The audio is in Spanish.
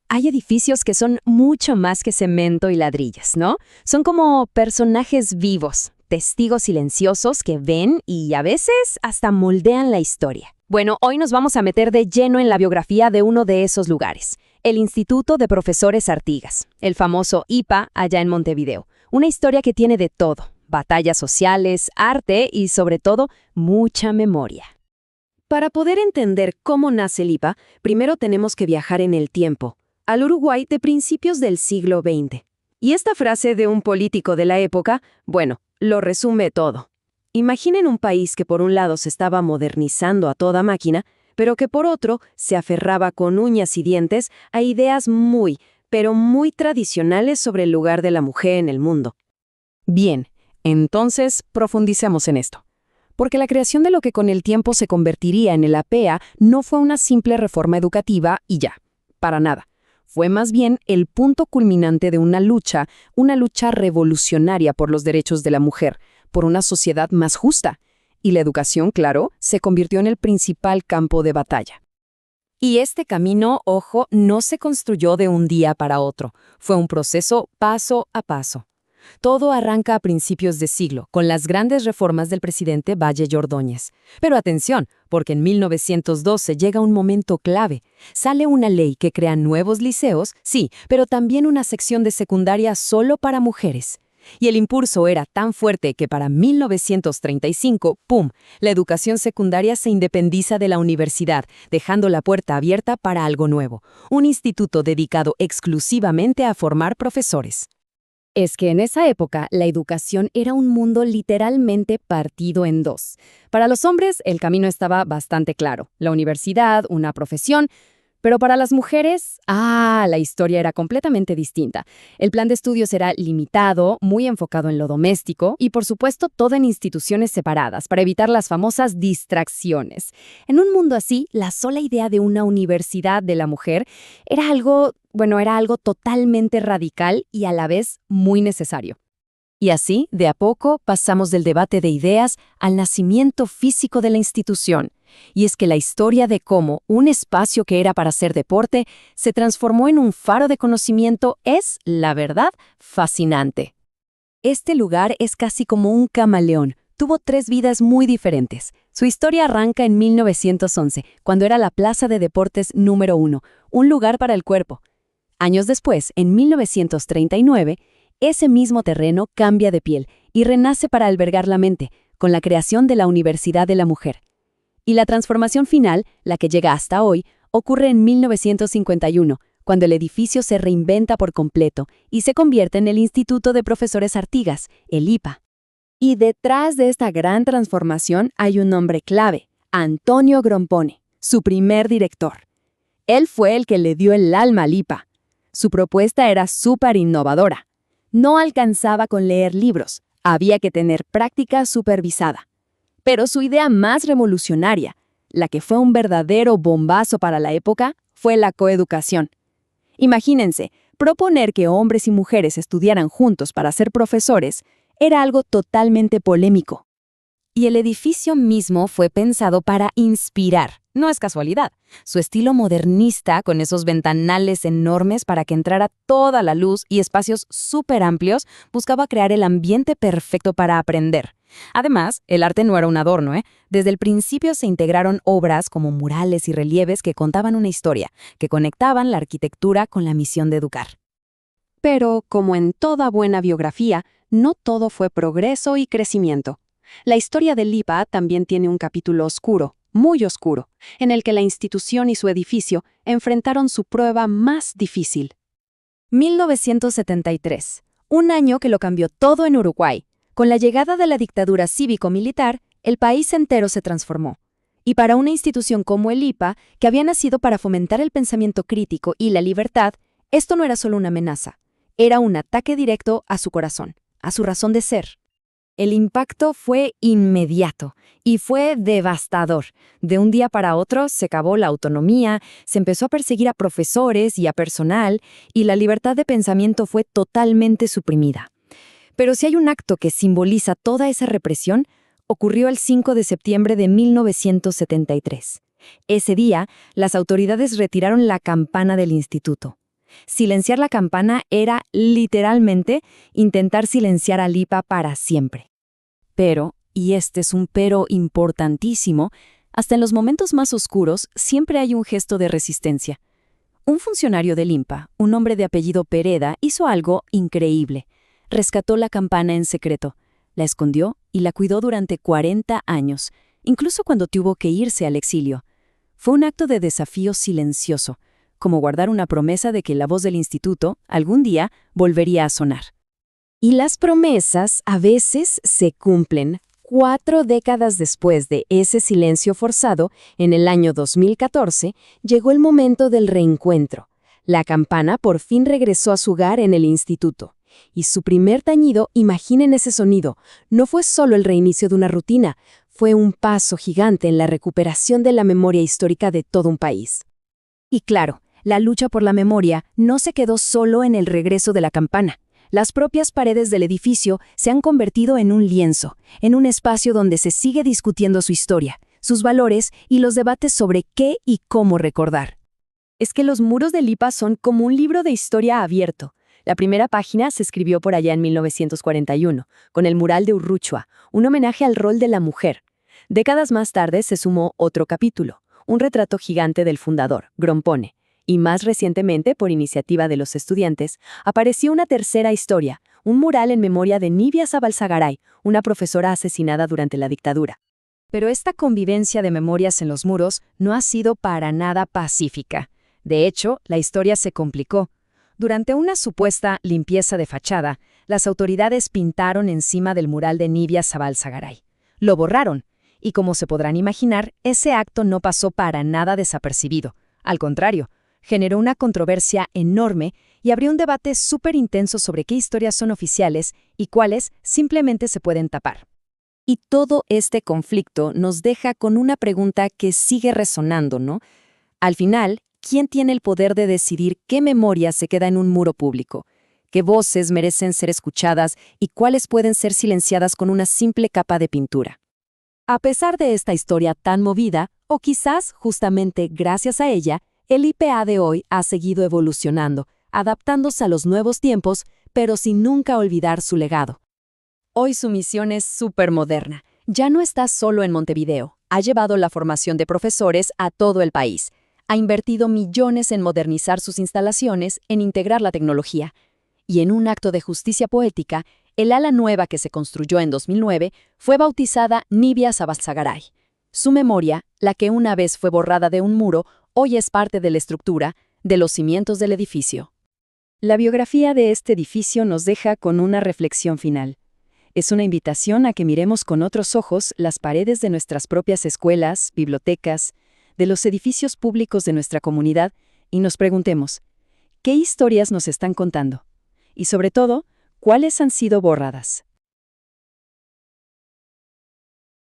hay edificios que son mucho más que cemento y ladrillos, ¿no? Son como personajes vivos, testigos silenciosos que ven y a veces hasta moldean la historia. Bueno, hoy nos vamos a meter de lleno en la biografía de uno de esos lugares, el Instituto de Profesores Artigas, el famoso IPA allá en Montevideo. Una historia que tiene de todo, batallas sociales, arte y sobre todo mucha memoria. Para poder entender cómo nace el IPA, primero tenemos que viajar en el tiempo, al Uruguay de principios del siglo XX. Y esta frase de un político de la época, bueno, lo resume todo. Imaginen un país que por un lado se estaba modernizando a toda máquina, pero que por otro se aferraba con uñas y dientes a ideas pero muy tradicionales sobre el lugar de la mujer en el mundo. Bien, entonces profundicemos en esto. Porque la creación de lo que con el tiempo se convertiría en el APEA no fue una simple reforma educativa y ya, para nada. Fue más bien el punto culminante de una lucha revolucionaria por los derechos de la mujer, por una sociedad más justa. Y la educación, claro, se convirtió en el principal campo de batalla. Y este camino, ojo, no se construyó de un día para otro. Fue un proceso paso a paso. Todo arranca a principios de siglo, con las grandes reformas del presidente Valle Ordóñez. Pero atención, porque en 1912 llega un momento clave. Sale una ley que crea nuevos liceos, sí, pero también una sección de secundaria solo para mujeres. Y el impulso era tan fuerte que para 1935, ¡pum!, la educación secundaria se independiza de la universidad, dejando la puerta abierta para algo nuevo, un instituto dedicado exclusivamente a formar profesores. Es que en esa época la educación era un mundo literalmente partido en dos. Para los hombres el camino estaba bastante claro, la universidad, una profesión, pero para las mujeres, la historia era completamente distinta. El plan de estudios era limitado, muy enfocado en lo doméstico y por supuesto todo en instituciones separadas para evitar las famosas distracciones. En un mundo así, la sola idea de una universidad de la mujer era algo totalmente radical y a la vez muy necesario. Y así, de a poco, pasamos del debate de ideas al nacimiento físico de la institución. Y es que la historia de cómo un espacio que era para hacer deporte se transformó en un faro de conocimiento es, la verdad, fascinante. Este lugar es casi como un camaleón. Tuvo 3 vidas muy diferentes. Su historia arranca en 1911, cuando era la Plaza de Deportes número 1, un lugar para el cuerpo. Años después, en 1939, ese mismo terreno cambia de piel y renace para albergar la mente, con la creación de la Universidad de la Mujer. Y la transformación final, la que llega hasta hoy, ocurre en 1951, cuando el edificio se reinventa por completo y se convierte en el Instituto de Profesores Artigas, el IPA. Y detrás de esta gran transformación hay un nombre clave, Antonio Grompone, su primer director. Él fue el que le dio el alma al IPA. Su propuesta era súper innovadora. No alcanzaba con leer libros, había que tener práctica supervisada. Pero su idea más revolucionaria, la que fue un verdadero bombazo para la época, fue la coeducación. Imagínense, proponer que hombres y mujeres estudiaran juntos para ser profesores era algo totalmente polémico. Y el edificio mismo fue pensado para inspirar, no es casualidad. Su estilo modernista, con esos ventanales enormes para que entrara toda la luz y espacios súper amplios, buscaba crear el ambiente perfecto para aprender. Además, el arte no era un adorno, Desde el principio se integraron obras como murales y relieves que contaban una historia, que conectaban la arquitectura con la misión de educar. Pero, como en toda buena biografía, no todo fue progreso y crecimiento. La historia del IPA también tiene un capítulo oscuro, muy oscuro, en el que la institución y su edificio enfrentaron su prueba más difícil. 1973, un año que lo cambió todo en Uruguay. Con la llegada de la dictadura cívico-militar, el país entero se transformó. Y para una institución como el IPA, que había nacido para fomentar el pensamiento crítico y la libertad, esto no era solo una amenaza, era un ataque directo a su corazón, a su razón de ser. El impacto fue inmediato y fue devastador. De un día para otro se acabó la autonomía, se empezó a perseguir a profesores y a personal, y la libertad de pensamiento fue totalmente suprimida. Pero si hay un acto que simboliza toda esa represión, ocurrió el 5 de septiembre de 1973. Ese día, las autoridades retiraron la campana del instituto. Silenciar la campana era, literalmente, intentar silenciar a Lipa para siempre. Pero, y este es un pero importantísimo, hasta en los momentos más oscuros siempre hay un gesto de resistencia. Un funcionario del INPA, un hombre de apellido Pereda, hizo algo increíble. Rescató la campana en secreto, la escondió y la cuidó durante 40 años, incluso cuando tuvo que irse al exilio. Fue un acto de desafío silencioso, como guardar una promesa de que la voz del instituto, algún día, volvería a sonar. Y las promesas a veces se cumplen. 4 décadas después de ese silencio forzado, en el año 2014, llegó el momento del reencuentro. La campana por fin regresó a su hogar en el instituto. Y su primer tañido, imaginen ese sonido, no fue solo el reinicio de una rutina, fue un paso gigante en la recuperación de la memoria histórica de todo un país. Y claro, la lucha por la memoria no se quedó solo en el regreso de la campana. Las propias paredes del edificio se han convertido en un lienzo, en un espacio donde se sigue discutiendo su historia, sus valores y los debates sobre qué y cómo recordar. Es que los muros de Lipa son como un libro de historia abierto. La primera página se escribió por allá en 1941, con el mural de Urruchua, un homenaje al rol de la mujer. Décadas más tarde se sumó otro capítulo, un retrato gigante del fundador, Grompone. Y más recientemente, por iniciativa de los estudiantes, apareció una tercera historia, un mural en memoria de Nibia Zabalsagaray, una profesora asesinada durante la dictadura. Pero esta convivencia de memorias en los muros no ha sido para nada pacífica. De hecho, la historia se complicó. Durante una supuesta limpieza de fachada, las autoridades pintaron encima del mural de Nibia Zabalsagaray. Lo borraron, y como se podrán imaginar, ese acto no pasó para nada desapercibido. Al contrario, generó una controversia enorme y abrió un debate súper intenso sobre qué historias son oficiales y cuáles simplemente se pueden tapar. Y todo este conflicto nos deja con una pregunta que sigue resonando, ¿no? Al final, ¿quién tiene el poder de decidir qué memoria se queda en un muro público? ¿Qué voces merecen ser escuchadas y cuáles pueden ser silenciadas con una simple capa de pintura? A pesar de esta historia tan movida, o quizás justamente gracias a ella, el IPA de hoy ha seguido evolucionando, adaptándose a los nuevos tiempos, pero sin nunca olvidar su legado. Hoy su misión es súper moderna. Ya no está solo en Montevideo. Ha llevado la formación de profesores a todo el país. Ha invertido millones en modernizar sus instalaciones, en integrar la tecnología. Y en un acto de justicia poética, el ala nueva que se construyó en 2009 fue bautizada Nibia Zabalsagaray. Su memoria, la que una vez fue borrada de un muro, hoy es parte de la estructura, de los cimientos del edificio. La biografía de este edificio nos deja con una reflexión final. Es una invitación a que miremos con otros ojos las paredes de nuestras propias escuelas, bibliotecas, de los edificios públicos de nuestra comunidad y nos preguntemos, ¿qué historias nos están contando? Y sobre todo, ¿cuáles han sido borradas?